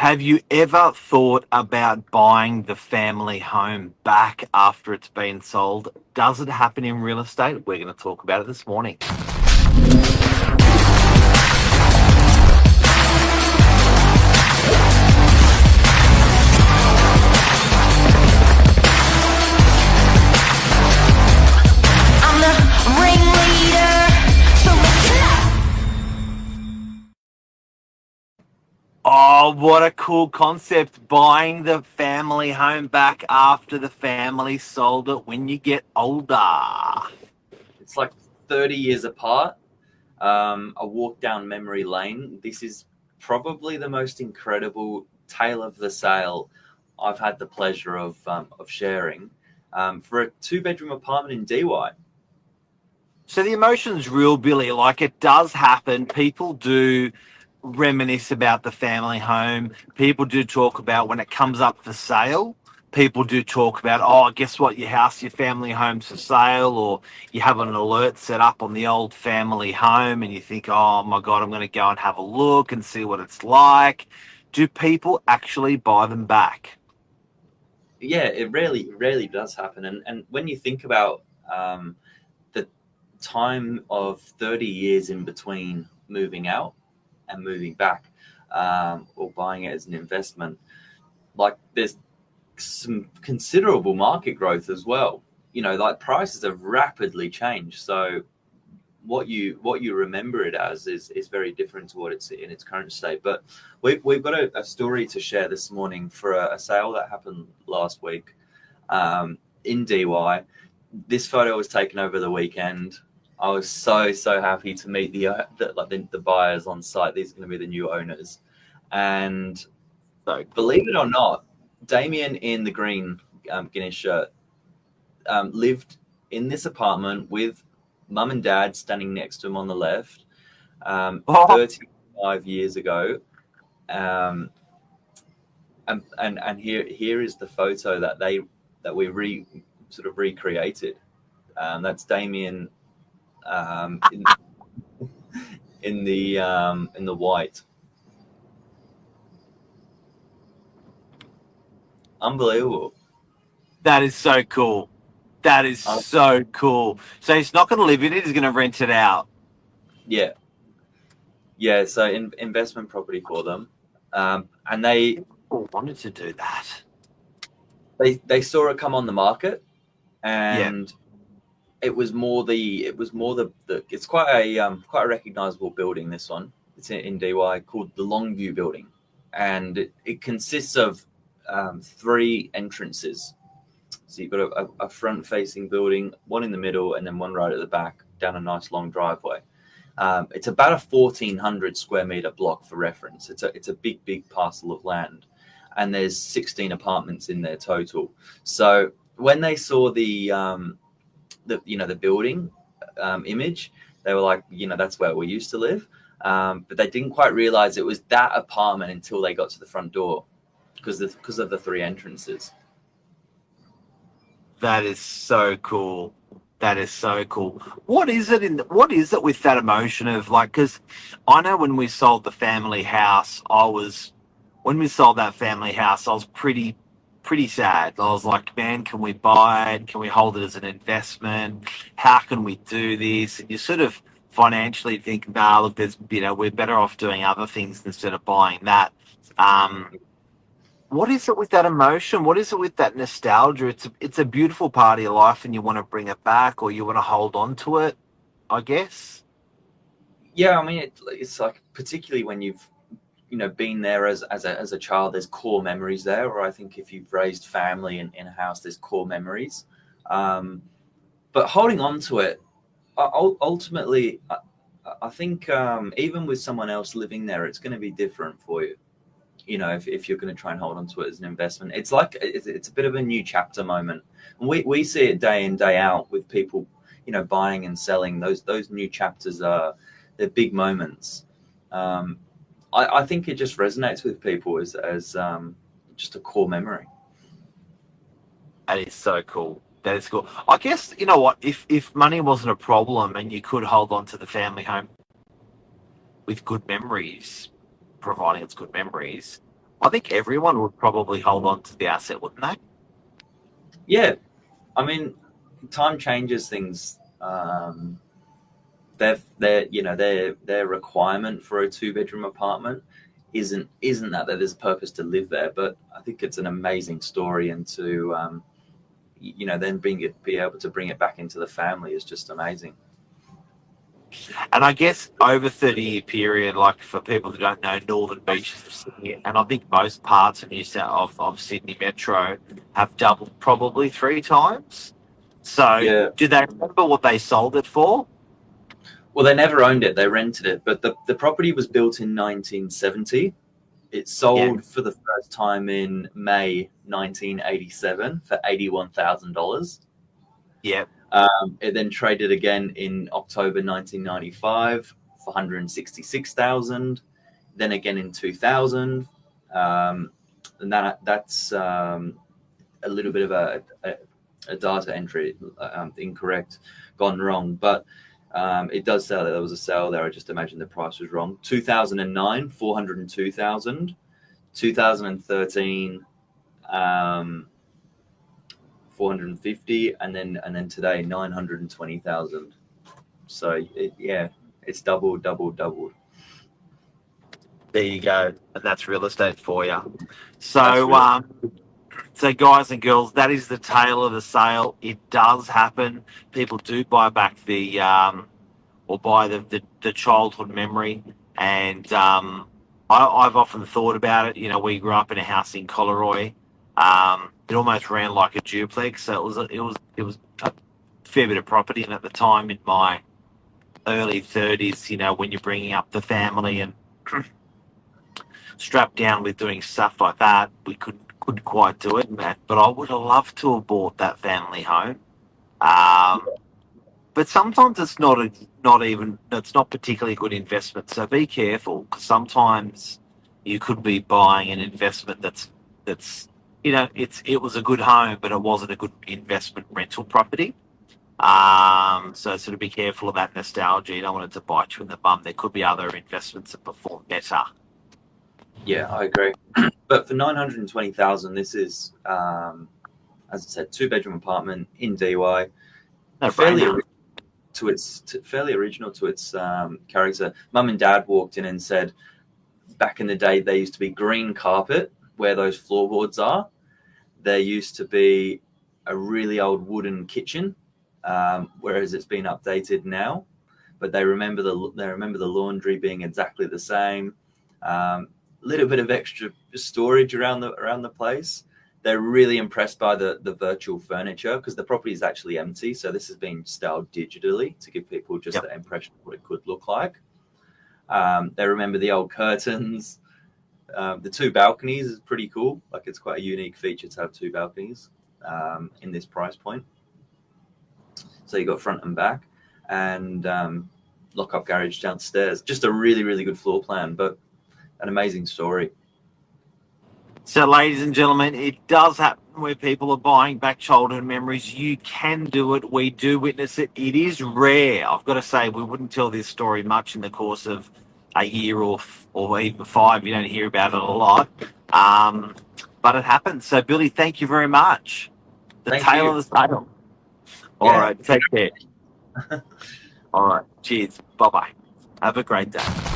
Have you ever thought about buying the family home back after it's been sold? Does it happen in real estate? We're going to talk about it this morning. I'm the ringleader, so listen up. Oh, what a cool concept. Buying the family home back after the family sold it when you get older. It's like 30 years apart. A walk down memory lane. This is probably the most incredible tale of the sale I've had the pleasure of sharing for a 2-bedroom apartment in DY. So the emotion's real, Billy. Like, it does happen. People do reminisce about the family home. People do talk about when it comes up for sale. People do talk about, oh, guess what? Your family home's for sale, or you have an alert set up on the old family home and you think, oh my God, I'm going to go and have a look and see what it's like. Do people actually buy them back? Yeah, it rarely does happen. And when you think about the time of 30 years in between moving out and moving back, or buying it as an investment, like there's some considerable market growth as well. Like prices have rapidly changed. So what you remember it as is very different to what it's in its current state. But we've got a story to share this morning for a sale that happened last week in DY. This photo was taken over the weekend. I was so happy to meet the buyers on site. These are going to be the new owners, and So believe it or not, Damien in the green Guinness shirt lived in this apartment with mum and dad standing next to him on the left, 35 years ago. And here is the photo that we sort of recreated. That's Damien in the white. Unbelievable. that is so cool. That is so cool. So he's not going to live in it. He's going to rent it out. Yeah. So investment property for them, and they Wanted to do that. they saw it come on the market, and it was more the it's quite a recognizable building. This one, it's in DY, called the Longview building, and it consists of 3 entrances. So you've got a front-facing building, one in the middle, and then one right at the back down a nice long driveway. It's about a 1,400 square meter block for reference. It's a big parcel of land, and there's 16 apartments in there total. So when they saw the building image, they were like, that's where we used to live. But they didn't quite realize it was that apartment until they got to the front door, because of the 3 entrances. That is so cool. That is so cool. What is it with that emotion of, like, because I know when we sold the family house, I was pretty sad. I was like, man, can we buy it? Can we hold it as an investment? How can we do this? And you sort of financially think, nah, look, we're better off doing other things instead of buying that. What is it with that emotion? What is it with that nostalgia? It's a beautiful part of your life, and you want to bring it back, or you want to hold on to it, I guess. Yeah, I mean, it's like, particularly when you've been there as a child, there's core memories there. Or I think if you've raised family in a house, there's core memories. But holding on to it, ultimately, I think even with someone else living there, it's going to be different for you. If you're going to try and hold on to it as an investment, it's like it's a bit of a new chapter moment. And we see it day in, day out with people, buying and selling. Those new chapters they're big moments. I think it just resonates with people as just a core memory. That is so cool. That is cool. I guess, you know what, if money wasn't a problem and you could hold on to the family home with good memories, providing it's good memories, I think everyone would probably hold on to the asset, wouldn't they? Yeah, I mean, time changes things. Their requirement for a 2-bedroom apartment isn't that there's a purpose to live there, but I think it's an amazing story, and to then be able to bring it back into the family is just amazing. And I guess over 30-year period, like for people who don't know, northern beaches of Sydney, and I think most parts of New South of Sydney Metro have doubled probably 3 times. So, Yeah. do they remember what they sold it for? Well, they never owned it; they rented it. But the property was built in 1970. It sold for the first time in May 1987 for $81,000. Yeah. It then traded again in October 1995 for 166,000. Then again in 2000, and that's a little bit of a data entry incorrect, gone wrong. But it does say that there was a sale there. I just imagine the price was wrong. 2009, 402,000. 2013. 450, and then today 920,000. So it's doubled. There you go, and that's real estate for you. So, so guys and girls, that is the tale of the sale. It does happen. People do buy back or buy the childhood memory, and I've often thought about it. You know, we grew up in a house in Collaroy. It almost ran like a duplex, so it was a fair bit of property. And at the time, in my early 30s, you know, when you're bringing up the family and strapped down with doing stuff like that, we couldn't quite do it, Matt. But I would have loved to have bought that family home. But sometimes it's not particularly a good investment. So be careful, because sometimes you could be buying an investment that's it was a good home, but it wasn't a good investment rental property. So sort of be careful of that nostalgia. You don't want it to bite you in the bum. There could be other investments that perform better. Yeah, I agree. But for 920,000, this is, as I said, 2-bedroom apartment in DY. Fairly original to its character. Mum and Dad walked in and said, back in the day, there used to be green carpet where those floorboards are. There used to be a really old wooden kitchen, whereas it's been updated now. But they remember the laundry being exactly the same. Little bit of extra storage around the place. They're really impressed by the virtual furniture, because the property is actually empty. So this has been styled digitally to give people just the impression of what it could look like. They remember the old curtains. The 2 balconies is pretty cool. Like, it's quite a unique feature to have 2 balconies in this price point. So you got front and back, and lock-up garage downstairs. Just a really, really good floor plan, but an amazing story. So, ladies and gentlemen, it does happen where people are buying back childhood memories. You can do it. We do witness it. It is rare. I've got to say, we wouldn't tell this story much in the course of a year or even 5. You don't hear about it a lot. But it happens. So, Billy, thank you very much. Thank tale you. of the sale. All right. Take care. All right. Cheers. Bye-bye. Have a great day.